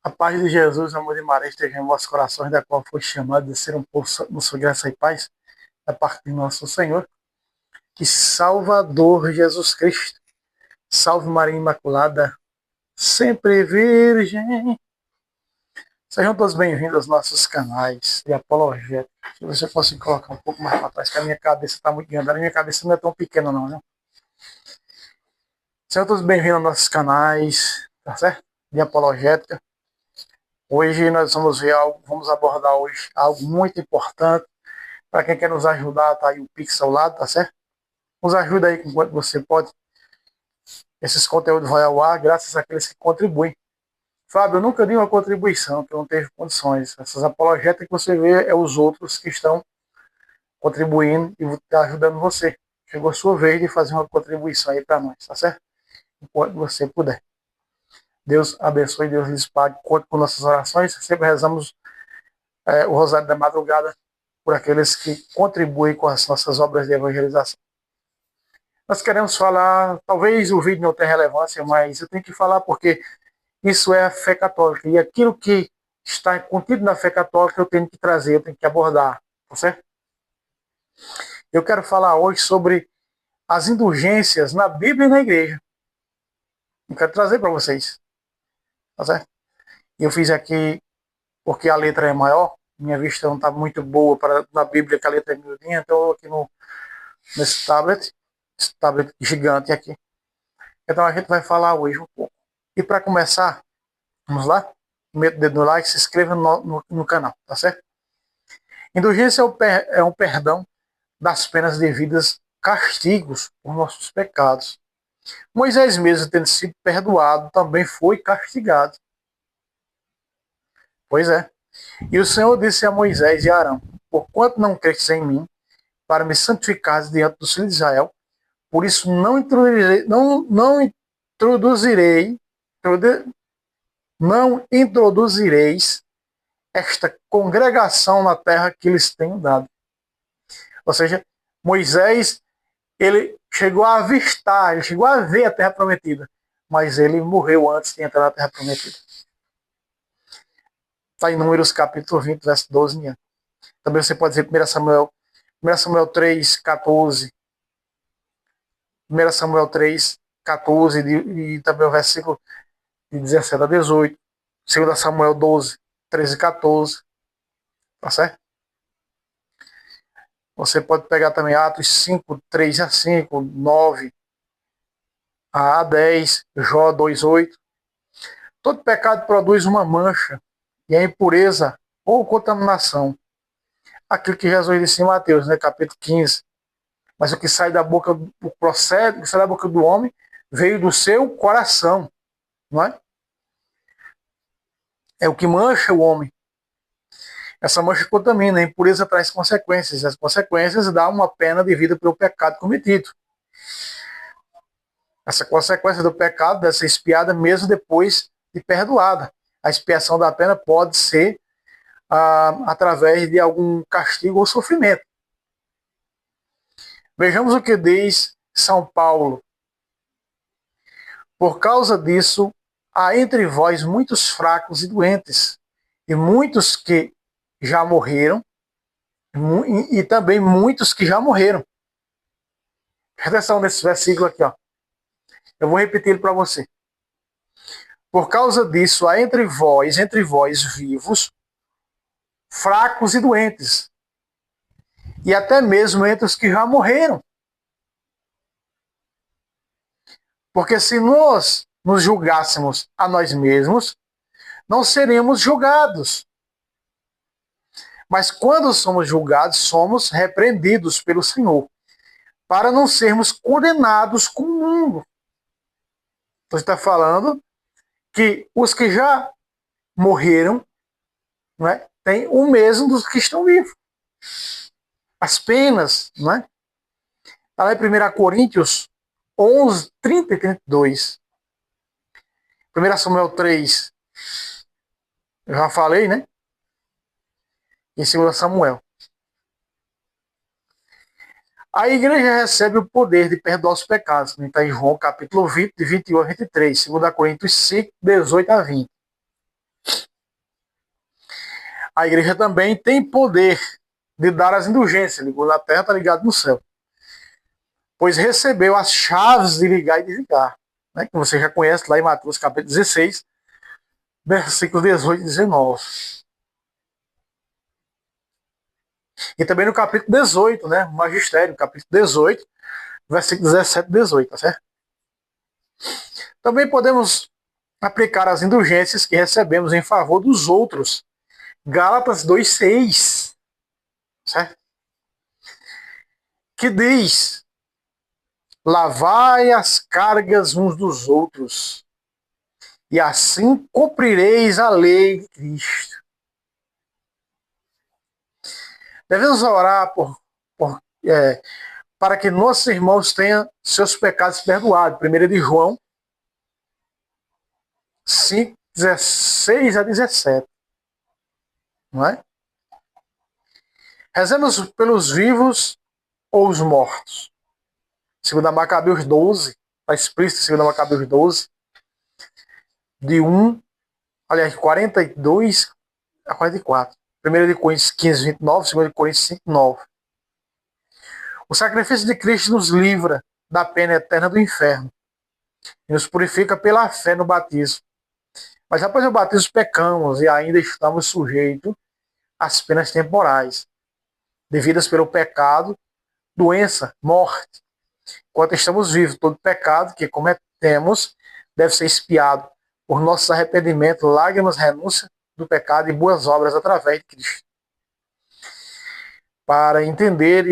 A paz de Jesus, amor de Maria, esteja em vossos corações, da qual foi chamado de ser um povo de sua graça e paz, da parte de nosso Senhor, que Salvador Jesus Cristo, salve Maria Imaculada, sempre Virgem. Sejam todos bem-vindos aos nossos canais de apologética. Se você fosse colocar um pouco mais para trás, que a minha cabeça está muito grande, a minha cabeça não é tão pequena não, né? Sejam todos bem-vindos aos nossos canais, tá certo? De apologética. Hoje nós vamos abordar hoje algo muito importante. Para quem quer nos ajudar, tá aí o Pix ao lado, tá certo? Nos ajuda aí com quanto você pode. Esses conteúdos vão ao ar graças àqueles que contribuem. Fábio, eu nunca dei uma contribuição, porque eu não teve condições. Essas apologéticas que você vê é os outros que estão contribuindo e tá ajudando você. Chegou a sua vez de fazer uma contribuição aí para nós, tá certo? Enquanto você puder. Deus abençoe, Deus lhes pague. Conte com nossas orações. Sempre rezamos o Rosário da Madrugada por aqueles que contribuem com as nossas obras de evangelização. Nós queremos falar, talvez o vídeo não tenha relevância, mas eu tenho que falar porque isso é a fé católica. E aquilo que está contido na fé católica eu tenho que trazer, eu tenho que abordar, tá certo? Eu quero falar hoje sobre as indulgências na Bíblia e na igreja. Eu quero trazer para vocês, tá certo? Eu fiz aqui porque a letra é maior, minha vista não está muito boa para na Bíblia, que a letra é miudinha, então eu aqui nesse tablet, esse tablet gigante aqui. Então a gente vai falar hoje um pouco. E para começar, vamos lá? Meta o dedo no like, se inscreva no canal, tá certo? Indulgência é um perdão das penas devidas, castigos por nossos pecados. Moisés mesmo, tendo sido perdoado, também foi castigado. Pois é. E o Senhor disse a Moisés e a Arão: porquanto não crestes em mim, para me santificares diante dos filhos de Israel, por isso não introduzireis esta congregação na terra que lhes tenho dado. Ou seja, Moisés, ele chegou a avistar, ele chegou a ver a terra prometida, mas ele morreu antes de entrar na terra prometida. Está em Números capítulo 20, verso 12 em diante. Também você pode dizer 1 Samuel 3, 14. 1 Samuel 3, 14 e também o versículo de 17 a 18. 2 Samuel 12, 13 e 14. Tá certo? Você pode pegar também Atos 5, 3 a 5, 9 a 10, Jó 2, 8. Todo pecado produz uma mancha e a impureza ou contaminação. Aquilo que Jesus disse em Mateus, né, capítulo 15. Mas o que sai da boca, o que sai da boca do homem, veio do seu coração, não é? É o que mancha o homem. Essa mancha contamina, a impureza traz consequências. As consequências dão uma pena devida pelo pecado cometido. Essa consequência do pecado deve ser expiada mesmo depois de perdoada. A expiação da pena pode ser através de algum castigo ou sofrimento. Vejamos o que diz São Paulo. Por causa disso, há entre vós muitos fracos e doentes, e muitos que já morreram, e também muitos que já morreram. Presta atenção nesse versículo aqui, ó. Eu vou repetir ele para você. Por causa disso, há entre vós vivos, fracos e doentes, e até mesmo entre os que já morreram. Porque se nós nos julgássemos a nós mesmos, não seríamos julgados. Mas quando somos julgados, somos repreendidos pelo Senhor, para não sermos condenados com o mundo. Você está falando que os que já morreram, não é, têm o mesmo dos que estão vivos. As penas, não é? Está lá em 1 Coríntios 11, 30 e 32. 1 Samuel 3, eu já falei, né? Em 2 Samuel. A igreja recebe o poder de perdoar os pecados. Está em João capítulo 20, de 21 a 23. 2 Coríntios 5, 18 a 20. a igreja também tem poder de dar as indulgências. Ligou na terra, está ligado no céu. Pois recebeu as chaves de ligar e desligar, né, que você já conhece lá em Mateus capítulo 16, versículos 18 e 19. E também no capítulo 18, né, Magistério, capítulo 18, versículos 17 e 18, tá certo? Também podemos aplicar as indulgências que recebemos em favor dos outros. Gálatas 2,6, certo? Que diz: lavai as cargas uns dos outros, e assim cumprireis a lei de Cristo. Devemos orar para que nossos irmãos tenham seus pecados perdoados. 1 de João 5, 16 a 17. Não é? Rezemos pelos vivos ou os mortos. 2 Macabeus 12, está explícito 2 Macabeus 12, de 42 a 44. 1 de Coríntios 15, 29, 2 de Coríntios 5, 9. O sacrifício de Cristo nos livra da pena eterna do inferno e nos purifica pela fé no batismo. Mas após o batismo pecamos e ainda estamos sujeitos às penas temporais, devidas pelo pecado, doença, morte. Enquanto estamos vivos, todo pecado que cometemos deve ser expiado por nosso arrependimento, lágrimas, renúncia do pecado e boas obras através de Cristo. Para entender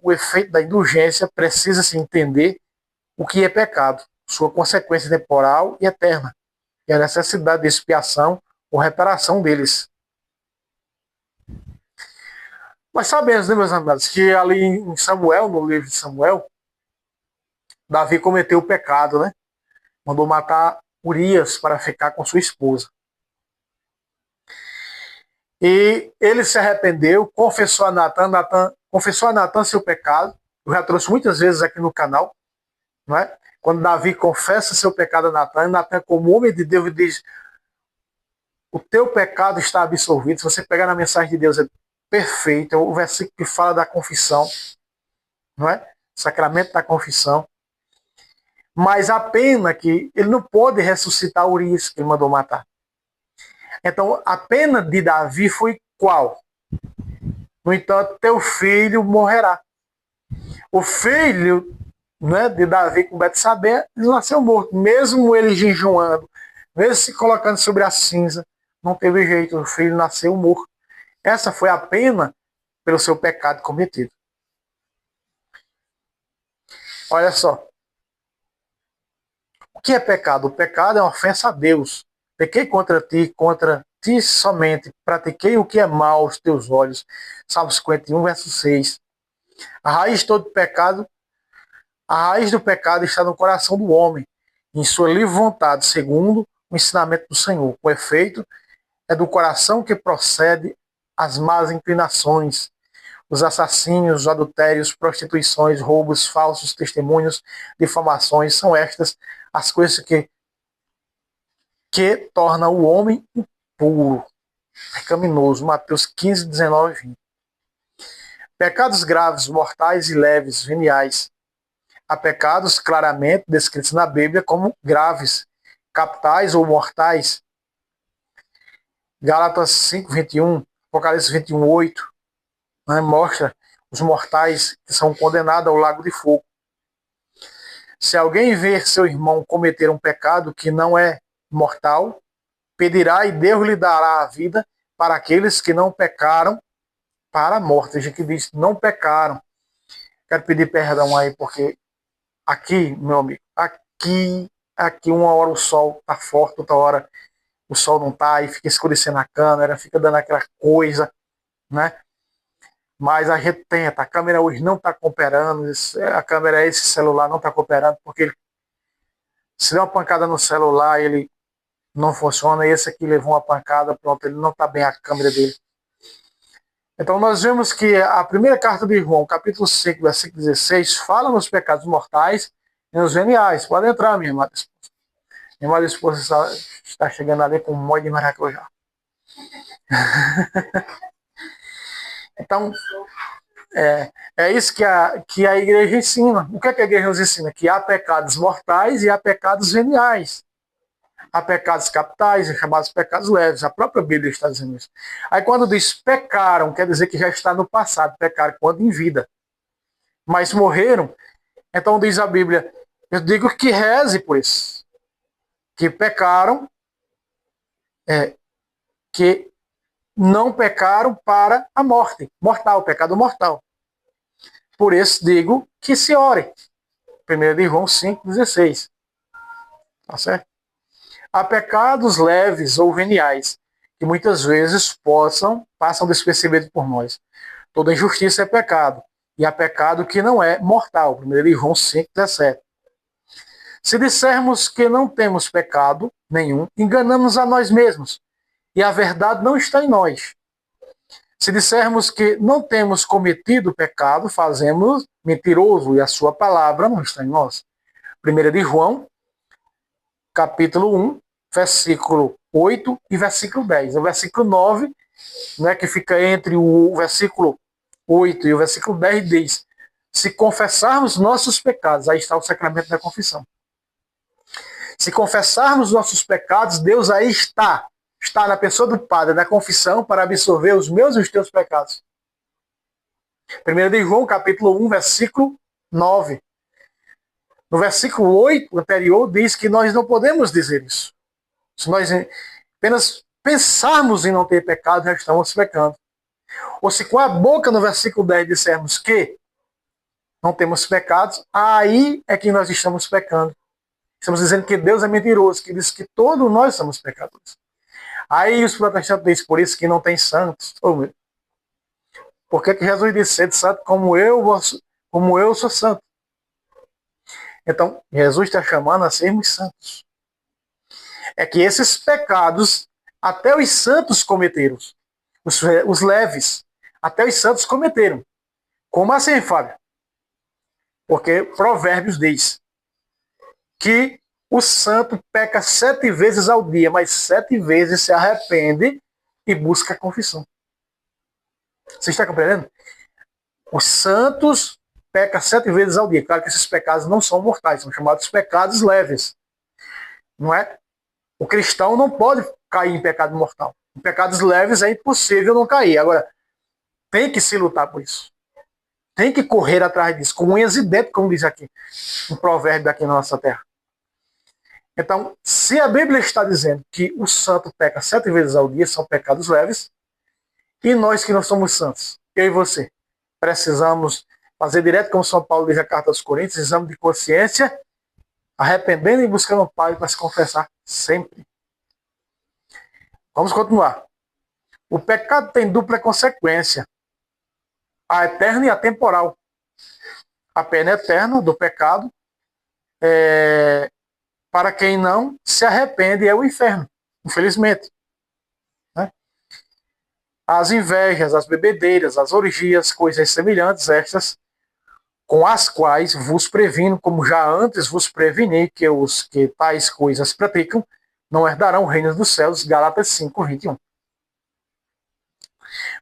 o efeito da indulgência, precisa-se entender o que é pecado, sua consequência temporal e eterna, e a necessidade de expiação ou reparação deles. Nós sabemos, né, meus amados, que ali em Samuel, no livro de Samuel, Davi cometeu o pecado, né? Mandou matar Urias para ficar com sua esposa. E ele se arrependeu, confessou a Natan seu pecado. Eu já trouxe muitas vezes aqui no canal, não é? Quando Davi confessa seu pecado a Natan, como homem de Deus, diz: o teu pecado está absolvido. Se você pegar na mensagem de Deus, é perfeito. É o versículo que fala da confissão, não é? Sacramento da confissão. Mas a pena que ele não pode ressuscitar Urias, que ele mandou matar. Então, a pena de Davi foi qual? No entanto, teu filho morrerá. O filho, né, de Davi com Betsabé, ele nasceu morto. Mesmo ele jejuando, mesmo se colocando sobre a cinza, não teve jeito, o filho nasceu morto. Essa foi a pena pelo seu pecado cometido. Olha só. O que é pecado? O pecado é uma ofensa a Deus. Pequei contra ti somente. Pratiquei o que é mal aos teus olhos. Salmo 51, verso 6. A raiz de todo pecado, a raiz do pecado está no coração do homem, em sua livre vontade, segundo o ensinamento do Senhor. Com efeito, é do coração que procede as más inclinações, os assassínios, os adultérios, prostituições, roubos, falsos testemunhos, difamações, são estas as coisas que tornam o homem impuro, pecaminoso. Mateus 15, 19 e 20. Pecados graves, mortais e leves, veniais. Há pecados claramente descritos na Bíblia como graves, capitais ou mortais. Gálatas 5, 21, Apocalipse 21, 8, né, mostra os mortais que são condenados ao lago de fogo. Se alguém ver seu irmão cometer um pecado que não é mortal, pedirá e Deus lhe dará a vida para aqueles que não pecaram para a morte. Veja que diz, não pecaram. Quero pedir perdão aí, porque aqui, meu amigo, aqui uma hora o sol está forte, outra hora o sol não está, e fica escurecendo a câmera, fica dando aquela coisa, né? Mas a gente tenta, a câmera hoje não está cooperando, a câmera, esse celular não está cooperando, porque se der uma pancada no celular, ele não funciona, e esse aqui levou uma pancada, pronto, ele não está bem a câmera dele. Então nós vemos que a primeira carta de João, capítulo 5, versículo 16, fala nos pecados mortais e nos veniais. Pode entrar, minha amada esposa. Minha amada esposa está chegando ali com um monte de maracujá. Então, é isso que a igreja ensina. O que a igreja nos ensina? Que há pecados mortais e há pecados veniais. Há pecados capitais, chamados pecados leves. A própria Bíblia está dizendo isso. Aí quando diz pecaram, quer dizer que já está no passado. Pecaram quando em vida. Mas morreram. Então diz a Bíblia, eu digo que reze por isso. Que pecaram, que não pecaram para a morte. Mortal, pecado mortal. Por isso digo que se ore. 1 de João 5,16. Tá certo? Há pecados leves ou veniais, que muitas vezes passam despercebidos por nós. Toda injustiça é pecado. E há pecado que não é mortal. 1 de João 5,17. Se dissermos que não temos pecado nenhum, enganamos a nós mesmos. E a verdade não está em nós. Se dissermos que não temos cometido pecado, fazemos mentiroso e a sua palavra não está em nós. 1 de João, capítulo 1, versículo 8 e versículo 10. O versículo 9, né, que fica entre o versículo 8 e o versículo 10, diz: se confessarmos nossos pecados, aí está o sacramento da confissão. Se confessarmos nossos pecados, Deus aí está na pessoa do Padre, na confissão, para absorver os meus e os teus pecados. 1 de João, capítulo 1, versículo 9. No versículo 8 anterior, diz que nós não podemos dizer isso. Se nós apenas pensarmos em não ter pecado, já estamos pecando. Ou se com a boca, no versículo 10, dissermos que não temos pecados, aí é que nós estamos pecando. Estamos dizendo que Deus é mentiroso, que diz que todos nós somos pecadores. Aí os protestantes dizem, por isso que não tem santos. Por que Jesus disse, sede santo como eu sou santo? Então, Jesus está chamando a sermos santos. É que esses pecados, até os santos cometeram. Os leves, até os santos cometeram. Como assim, Fábio? Porque Provérbios diz que o santo peca 7 vezes ao dia, mas 7 vezes se arrepende e busca a confissão. Você está compreendendo? Os santos pecam 7 vezes ao dia. Claro que esses pecados não são mortais, são chamados pecados leves. Não é? O cristão não pode cair em pecado mortal. Em pecados leves é impossível não cair. Agora, tem que se lutar por isso. Tem que correr atrás disso, com unhas e dentes, como diz aqui, um provérbio aqui na nossa terra. Então, se a Bíblia está dizendo que o santo peca 7 vezes ao dia, são pecados leves, e nós que não somos santos, eu e você, precisamos fazer direto como São Paulo diz a carta aos Coríntios, exame de consciência, arrependendo e buscando o Pai para se confessar sempre. Vamos continuar. O pecado tem dupla consequência, a eterna e a temporal. A pena eterna do pecado para quem não se arrepende é o inferno, infelizmente. Né? As invejas, as bebedeiras, as orgias, coisas semelhantes estas, com as quais vos previno, como já antes vos preveni, que os que tais coisas praticam, não herdarão o reino dos céus. Gálatas 5:21.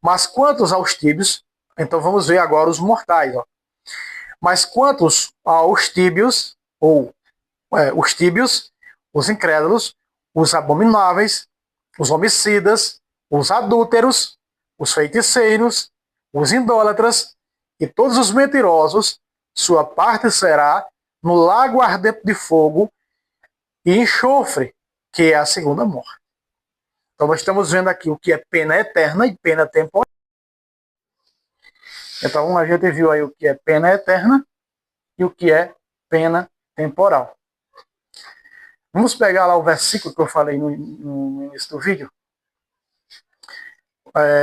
Mas quantos aos tíbios, então vamos ver agora os mortais. Ó. Mas quantos aos tíbios, os tíbios, os incrédulos, os abomináveis, os homicidas, os adúlteros, os feiticeiros, os idólatras e todos os mentirosos, sua parte será no lago ardente de fogo e enxofre, que é a segunda morte. Então nós estamos vendo aqui o que é pena eterna e pena temporal. Então a gente viu aí o que é pena eterna e o que é pena temporal. Vamos pegar lá o versículo que eu falei no início do vídeo,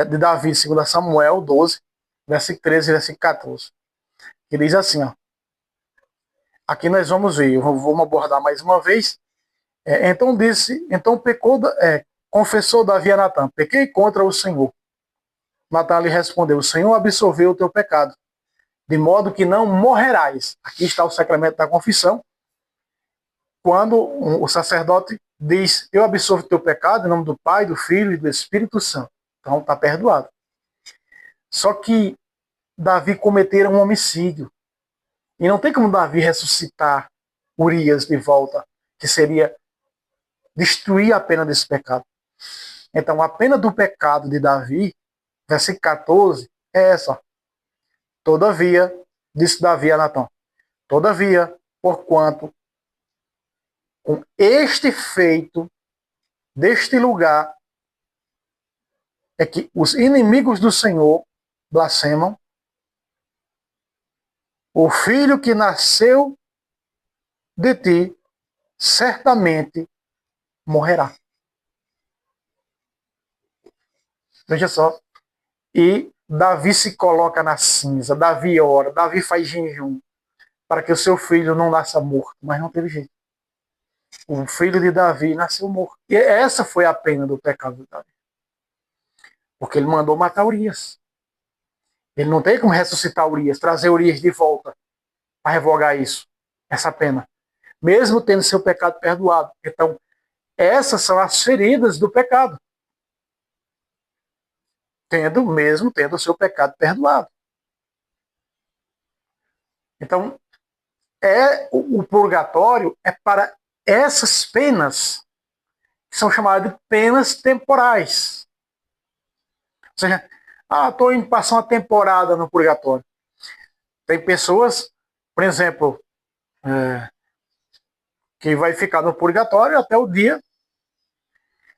de Davi, 2 Samuel 12, versículo 13 e versículo 14. Que diz assim, ó. Aqui nós vamos ver, vamos abordar mais uma vez. Confessou Davi a Natã, pequei contra o Senhor. Natã lhe respondeu, o Senhor absolveu o teu pecado, de modo que não morrerás. Aqui está o sacramento da confissão. Quando o sacerdote diz, eu absolvo o teu pecado, em nome do Pai, do Filho e do Espírito Santo. Então está perdoado. Só que Davi cometera um homicídio. E não tem como Davi ressuscitar Urias de volta, que seria destruir a pena desse pecado. Então a pena do pecado de Davi, versículo 14, é essa. Todavia, disse Davi a Natã, todavia, porquanto com este feito deste lugar é que os inimigos do Senhor blasfemam, o filho que nasceu de ti certamente morrerá. Veja só. E Davi se coloca na cinza, Davi ora, Davi faz jejum para que o seu filho não nasça morto, mas não teve jeito. O filho de Davi nasceu morto. E essa foi a pena do pecado de Davi. Porque ele mandou matar Urias. Ele não tem como ressuscitar Urias, trazer Urias de volta para revogar isso, essa pena. Mesmo tendo seu pecado perdoado. Então, essas são as feridas do pecado. Mesmo tendo o seu pecado perdoado. Então, o purgatório é para essas penas, que são chamadas de penas temporais. Ou seja, estou indo passar uma temporada no purgatório. Tem pessoas, por exemplo, que vai ficar no purgatório até o dia.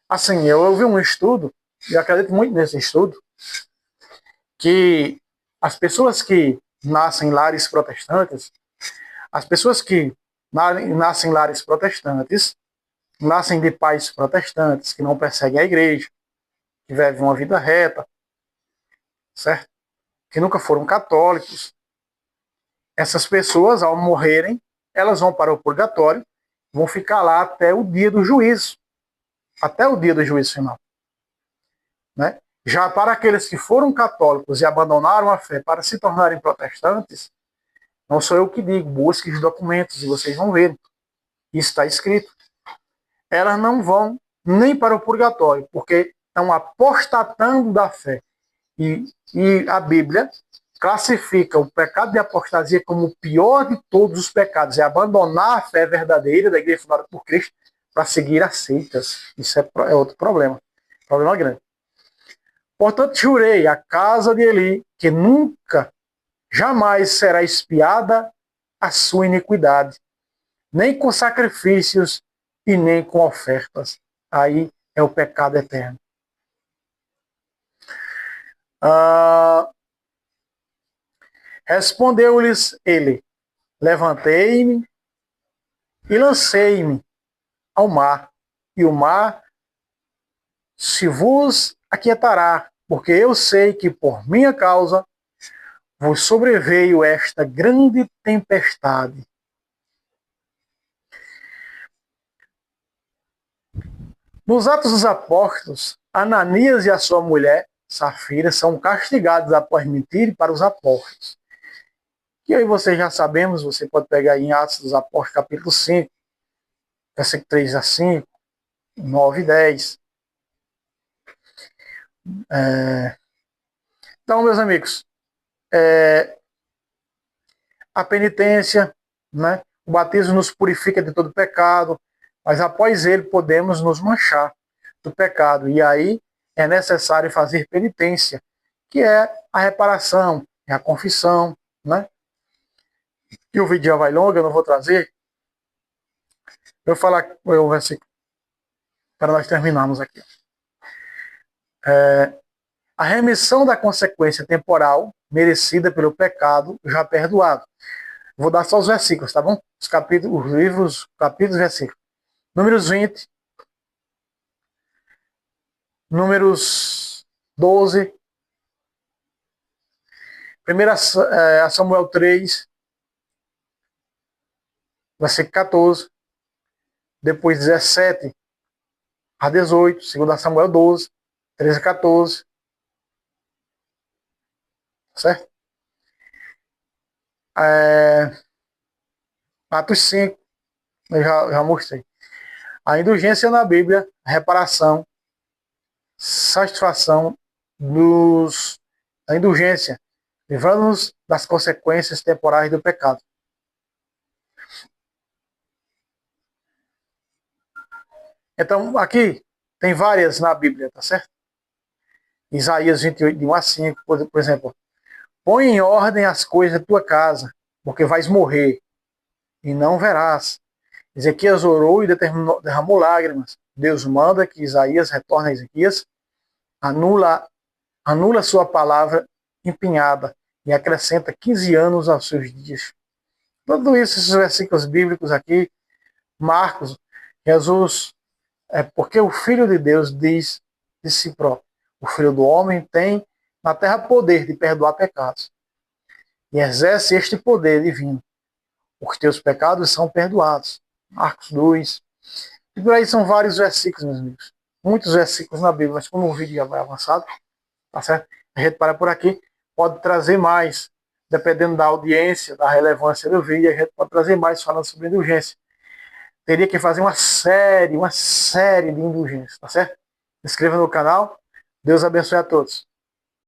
Assim, eu ouvi um estudo, e acredito muito nesse estudo, que as pessoas que nascem em lares protestantes, as pessoas que nascem em lares protestantes, nascem de pais protestantes, que não perseguem a igreja, que vivem uma vida reta, certo? Que nunca foram católicos. Essas pessoas, ao morrerem, elas vão para o purgatório, vão ficar lá até o dia do juízo, até o dia do juízo final. Né? Já para aqueles que foram católicos e abandonaram a fé para se tornarem protestantes, não sou eu que digo, busque os documentos e vocês vão ver. Isso está escrito. Elas não vão nem para o purgatório, porque estão apostatando da fé. E a Bíblia classifica o pecado de apostasia como o pior de todos os pecados. É abandonar a fé verdadeira da igreja fundada por Cristo para seguir as seitas. Isso é outro problema. Problema grande. Portanto, jurei a casa de Eli que nunca, jamais será expiada a sua iniquidade, nem com sacrifícios e nem com ofertas. Aí é o pecado eterno. Respondeu-lhes ele, levantei-me e lancei-me ao mar, e o mar se vos aquietará, porque eu sei que por minha causa vos sobreveio esta grande tempestade. Nos Atos dos Apóstolos, Ananias e a sua mulher, Safira, são castigados após mentirem para os apóstolos. E aí vocês já sabemos, você pode pegar em Atos dos Apóstolos, capítulo 5, versículo 3 a 5, 9 e 10. Então, meus amigos, a penitência, né? O batismo nos purifica de todo pecado, mas após ele podemos nos manchar do pecado. E aí é necessário fazer penitência, que é a reparação, é a confissão, né? E o vídeo já vai longo, eu não vou trazer. Eu vou falar o versículo para nós terminarmos aqui. A remissão da consequência temporal merecida pelo pecado já perdoado. Vou dar só os versículos, tá bom? Os capítulos, os livros, capítulos e versículos. Números 20, Números 12, 1 Samuel 3, versículo 14, depois 17 a 18, 2 Samuel 12, 13 a 14, certo? Atos 5, eu já mostrei. A indulgência na Bíblia, reparação, satisfação da indulgência, livrando-nos das consequências temporais do pecado. Então, aqui tem várias na Bíblia, tá certo? Isaías 28, de 1 a 5, por exemplo. Põe em ordem as coisas da tua casa, porque vais morrer, e não verás. Ezequias orou e derramou lágrimas. Deus manda que Isaías retorne a Ezequias, anula sua palavra empenhada e acrescenta 15 anos aos seus dias. Tudo isso, esses versículos bíblicos aqui, Marcos, Jesus, porque o Filho de Deus diz de si próprio, o Filho do Homem tem na terra poder de perdoar pecados. E exerce este poder divino. Os teus pecados são perdoados. Marcos 2. E por aí são vários versículos, meus amigos. Muitos versículos na Bíblia, mas como o vídeo já vai avançado, tá certo? A gente para por aqui. Pode trazer mais, dependendo da audiência, da relevância do vídeo, a gente pode trazer mais falando sobre indulgência. Teria que fazer uma série de indulgências, tá certo? Se inscreva no canal. Deus abençoe a todos.